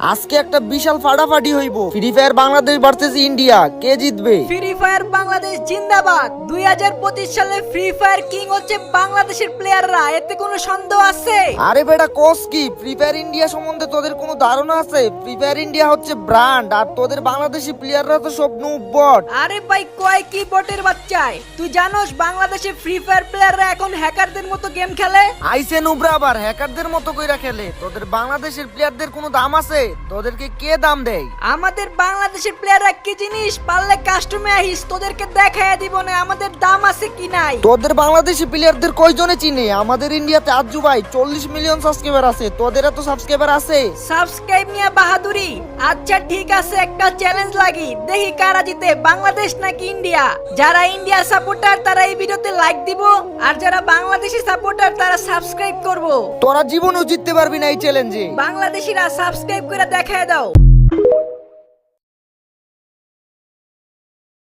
আজকে একটা বিশাল ফাটাফাটি হইব। Free fire Bangladesh versus India, কে জিতবে? ফ্রি ফায়ার বাংলাদেশ জিন্দাবাদ। 2025 সালে ফ্রি ফায়ার কিং হচ্ছে বাংলাদেশের প্লেয়াররা, এতে কোনো সন্দেহ আছে? আরে বেটা কোস কি, ফ্রি ফায়ার ইন্ডিয়া সম্বন্ধে তোদের কোনো ধারণা আছে? ফ্রি ফায়ার ইন্ডিয়া হচ্ছে ব্র্যান্ড, আর তোদের বাংলাদেশি প্লেয়াররা তো সব নুব বট। আরে ভাই কয় কি বটের বাচ্চায়, তুই জানোস বাংলাদেশে ফ্রি ফায়ার প্লেয়াররা এখন হ্যাকারদের মতো গেম খেলে? আইসে নুবরা আবার হ্যাকারদের মতো কইরা খেলে। তোদের বাংলাদেশের প্লেয়ারদের কোনো দাম আছে? তোদেরকে কে দাম দেয়? আমাদের বাংলাদেশের প্লেয়াররা কি জিনিস, পারলে কাস্টমে আহিস, তোদেরকে দেখাইয়া দিব না আমাদের দাম আছে কি নাই। তোদের বাংলাদেশি প্লেয়ারদের কয়জনে চিনে? আমাদের ইন্ডিয়াতে আজু ভাই 40 মিলিয়ন সাবস্ক্রাইবার আছে, তোদের এত সাবস্ক্রাইবার আছে? সাবস্ক্রাইব নিয়ে বাহাদুরি? আচ্ছা ঠিক আছে, একটা চ্যালেঞ্জ লাগি, দেখি কারা জিতে, বাংলাদেশ নাকি ইন্ডিয়া। যারা ইন্ডিয়া সাপোর্টার তারা এই ভিডিওতে লাইক দিব, আর যারা বাংলাদেশি সাপোর্টার তারা সাবস্ক্রাইব করব। তোরা জীবনেও জিততে পারবি না এই চ্যালেঞ্জে। বাংলাদেশিরা সাবস্ক্রাইব করে দেখায় দাও।